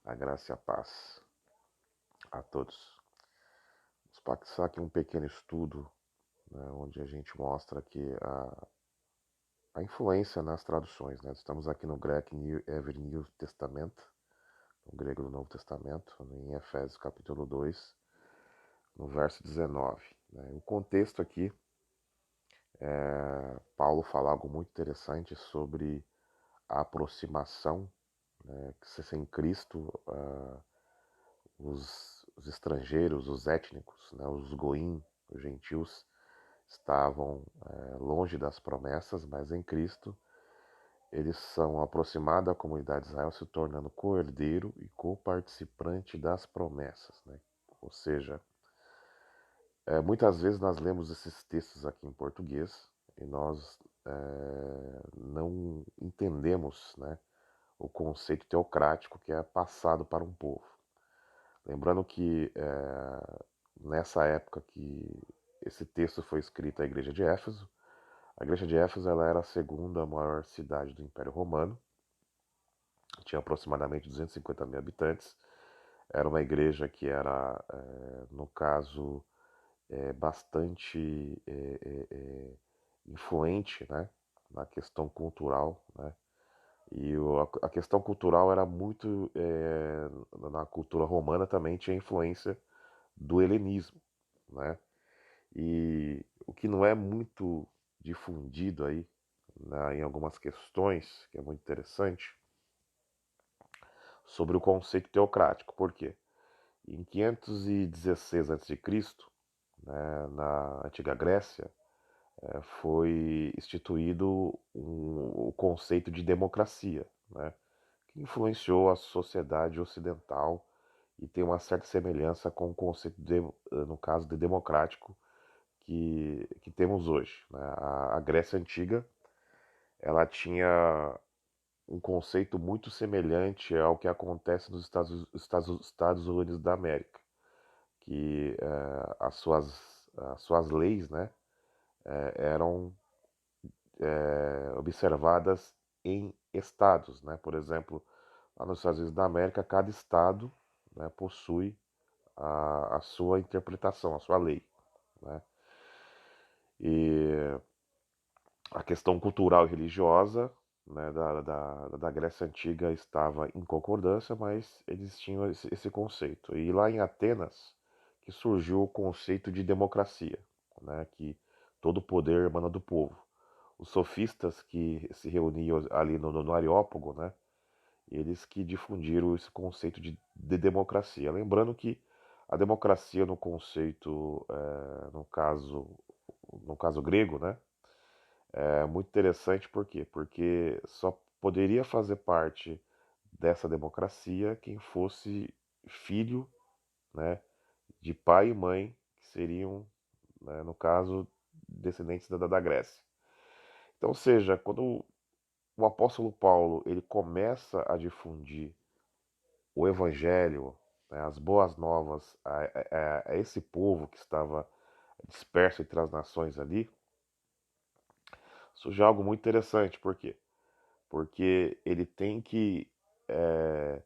A graça e a paz a todos. Vamos passar aqui um pequeno estudo, né, onde a gente mostra aqui a influência nas traduções. Né? Estamos aqui no Greek Every New Testament, no grego do Novo Testamento, em Efésios capítulo 2, no verso 19. Né? O contexto aqui Paulo fala algo muito interessante sobre a aproximação, né, que se em Cristo os estrangeiros, os étnicos, né, os goim, os gentios, estavam longe das promessas, mas em Cristo eles são aproximados da comunidade de Israel, se tornando co-herdeiro e co-participante das promessas. Né? Ou seja, muitas vezes nós lemos esses textos aqui em português e nós não entendemos, né, o conceito teocrático que é passado para um povo. Lembrando que nessa época que esse texto foi escrito à igreja de Éfeso, a igreja de Éfeso ela era a segunda maior cidade do Império Romano, tinha aproximadamente 250 mil habitantes, era uma igreja que era, no caso, bastante influente, né, na questão cultural, né, e a questão cultural era muito, na cultura romana também tinha influência do helenismo, né? E o que não é muito difundido aí, né, em algumas questões, que é muito interessante, sobre o conceito teocrático. Por quê? Em 516 a.C., né, na antiga Grécia, foi instituído o conceito de democracia, né, que influenciou a sociedade ocidental e tem uma certa semelhança com o conceito, no caso, de democrático que temos hoje. Né? A Grécia Antiga ela tinha um conceito muito semelhante ao que acontece nos Estados Unidos da América, que as suas leis, né, eram observadas em estados. Né? Por exemplo, lá nos Estados Unidos da América, cada estado, né, possui a sua interpretação, a sua lei. Né? E a questão cultural e religiosa, né, da Grécia Antiga estava em concordância, mas eles tinham esse conceito. E lá em Atenas que surgiu o conceito de democracia, né, que todo poder emana do povo. Os sofistas que se reuniam ali no Areópago, né, eles que difundiram esse conceito de democracia. Lembrando que a democracia no conceito, no caso grego, né, é muito interessante. Por quê? Porque só poderia fazer parte dessa democracia quem fosse filho, né, de pai e mãe, que seriam, né, no caso, descendentes da Grécia. Então, ou seja, quando o apóstolo Paulo ele começa a difundir o evangelho, né, as boas novas a esse povo que estava disperso entre as nações ali, surge algo muito interessante. Por quê? Porque ele tem que é,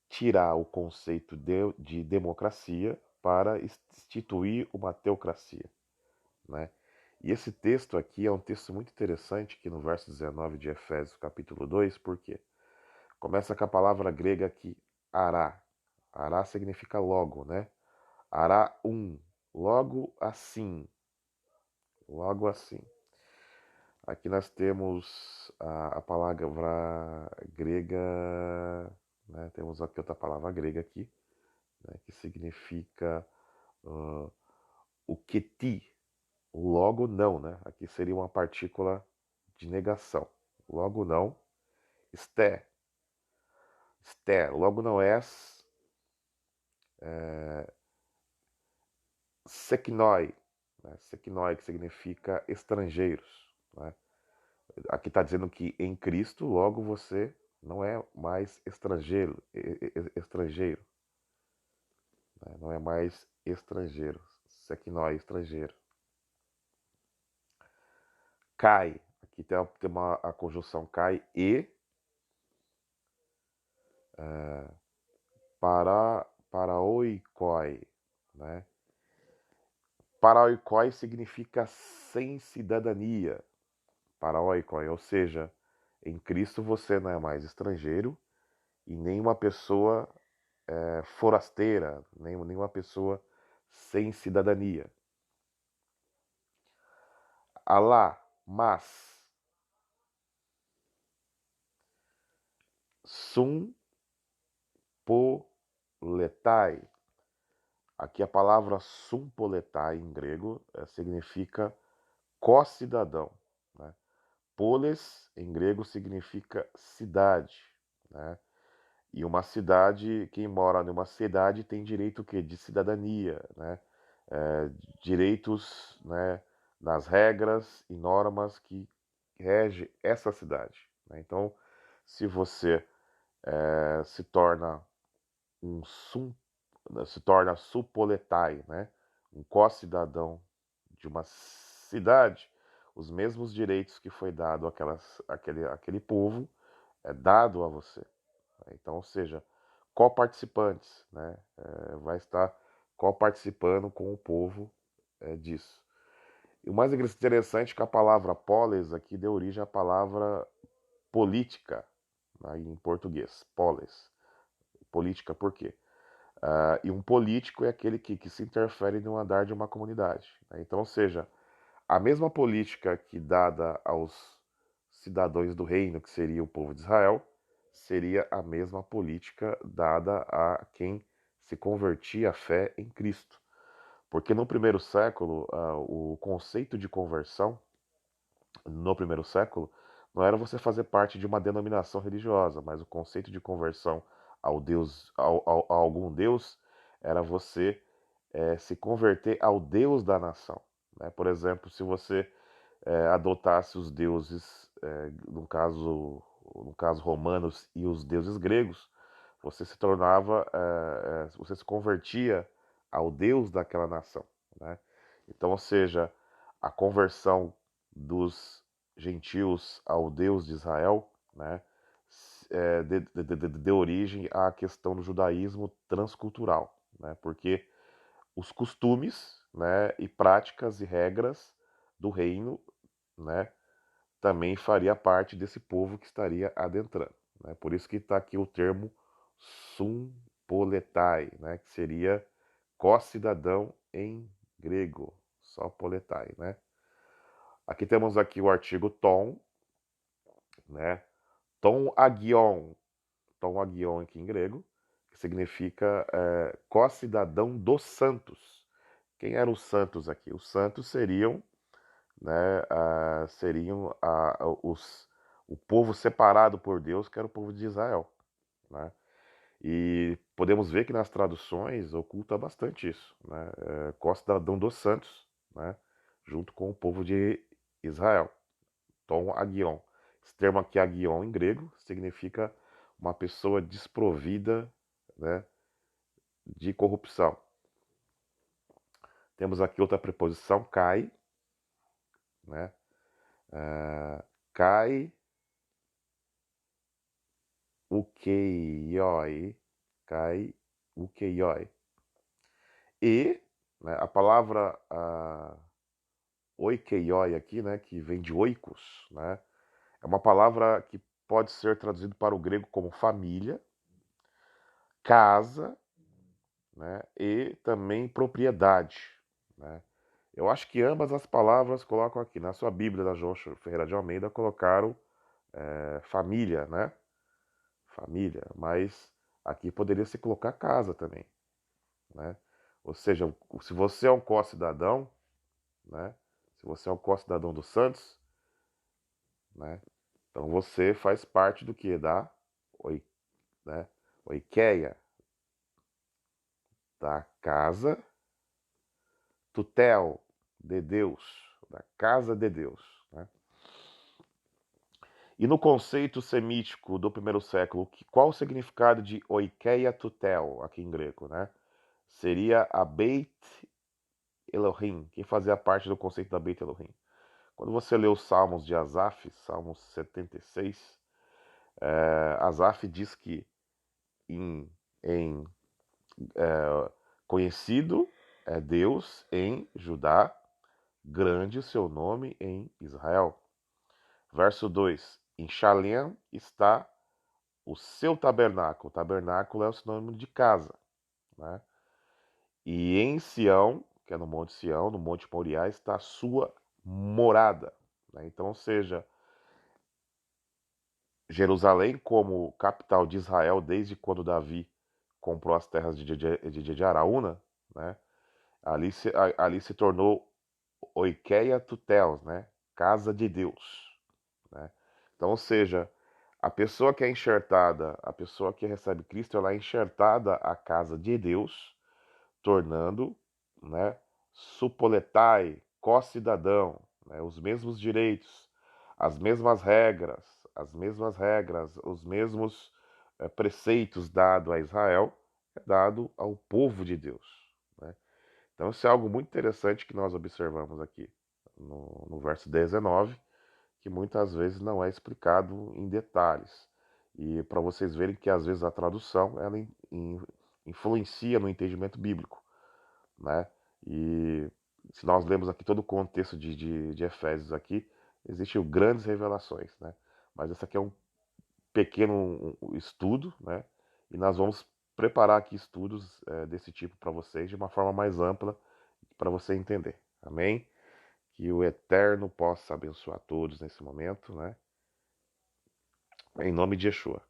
tirar o conceito de democracia para instituir uma teocracia, né? E esse texto aqui é um texto muito interessante, que no verso 19 de Efésios capítulo 2, por quê? Começa com a palavra grega aqui, ará. Ará significa logo, né? Ará logo assim, logo assim. Aqui nós temos a palavra grega, né? Temos aqui outra palavra grega aqui, né? Que significa o que ti, o logo não, né? Aqui seria uma partícula de negação. Logo não, esté, logo não és, seknoi, né? Seknoi, que significa estrangeiros, né? Aqui está dizendo que em Cristo, logo você não é mais estrangeiro, estrangeiro, né? Não é mais estrangeiro, seknoi, estrangeiro. Cai, aqui tem a conjunção cai e paraoikoi, né? Paraoikoi significa sem cidadania. Paraoikoi, ou seja, em Cristo você não é mais estrangeiro e nem uma pessoa forasteira, nem uma pessoa sem cidadania. Alá, mas, sum poletai. Aqui a palavra sumpoletai em grego significa co-cidadão. Né? Polis em grego significa cidade. Né? E uma cidade, quem mora numa cidade tem direito o quê? De cidadania, né? Direitos, né, nas regras e normas que rege essa cidade. Né? Então, se você se torna um se torna supoletai, né? Um co-cidadão de uma cidade, os mesmos direitos que foi dado àquele povo é dado a você. Então, ou seja, co-participantes, né? Vai estar co-participando com o povo disso. E o mais interessante é que a palavra polis aqui deu origem à palavra política, né, em português, polis. Política por quê? E um político é aquele que se interfere no andar de uma comunidade. Né? Então, ou seja, a mesma política que dada aos cidadãos do reino, que seria o povo de Israel, seria a mesma política dada a quem se convertia à fé em Cristo. Porque no primeiro século, o conceito de conversão, no primeiro século, não era você fazer parte de uma denominação religiosa, mas o conceito de conversão ao Deus, a algum Deus, era você se converter ao Deus da nação. Né? Por exemplo, se você adotasse os deuses, no caso romanos, e os deuses gregos, você se tornava, você se convertia ao Deus daquela nação. Né? Então, ou seja, a conversão dos gentios ao Deus de Israel, né, deu origem à questão do judaísmo transcultural, né, porque os costumes, né, e práticas e regras do reino, né, também faria parte desse povo que estaria adentrando. Né? Por isso que está aqui o termo sumpoletai, né, que seria co-cidadão em grego, só poletai, né? Aqui temos aqui o artigo ton, né? Ton agion aqui em grego, que significa co-cidadão dos santos. Quem eram os santos aqui? Os santos seriam, né, o povo separado por Deus, que era o povo de Israel. Né? E podemos ver que nas traduções oculta bastante isso. Né? Co-cidadão dos santos, né? Junto com o povo de Israel. Tom agion. Esse termo aqui, agion, em grego, significa uma pessoa desprovida, né, de corrupção. Temos aqui outra preposição, kai, né? Kai ukeioi. Kai ukeioi. E, né, a palavra oikeioi aqui, né, que vem de oikos, né, é uma palavra que pode ser traduzida para o grego como família, casa, né, e também propriedade. Né. Eu acho que ambas as palavras colocam aqui. Na sua Bíblia da João Ferreira de Almeida colocaram família, né? Família, mas aqui poderia se colocar casa também, né? Ou seja, se você é um co-cidadão, né? Se você é um co-cidadão dos Santos, né? Então você faz parte do que? Né? Oikeia, da casa, tutel, de Deus, da casa de Deus, né? E no conceito semítico do primeiro século, qual o significado de oikeia tutel, aqui em grego, né? Seria a Beit Elohim, que fazia parte do conceito da Beit Elohim. Quando você lê os Salmos de Asaf, Salmos 76, Asaf diz que em em conhecido é Deus em Judá, grande o seu nome em Israel. Verso 2: Em Shalem está o seu tabernáculo. O tabernáculo é o sinônimo de casa, né? E em Sião, que é no Monte Sião, no Monte Moriá, está a sua morada, né? Então, ou seja, Jerusalém como capital de Israel desde quando Davi comprou as terras de Araúna, né? Ali se tornou Oikeia Tutels, né? Casa de Deus, né? Então, ou seja, a pessoa que é enxertada, a pessoa que recebe Cristo, ela é enxertada à casa de Deus, tornando, né, supoletai, co-cidadão, né, os mesmos direitos, as mesmas regras, os mesmos preceitos dados a Israel, é dado ao povo de Deus, né? Então isso é algo muito interessante que nós observamos aqui no verso 19, que muitas vezes não é explicado em detalhes. E para vocês verem que às vezes a tradução ela influencia no entendimento bíblico, né? E se nós lemos aqui todo o contexto de Efésios aqui, existem grandes revelações, né? Mas esse aqui é um pequeno estudo, né? E nós vamos preparar aqui estudos desse tipo para vocês de uma forma mais ampla para você entender. Amém? Que o Eterno possa abençoar todos nesse momento, né? Em nome de Yeshua.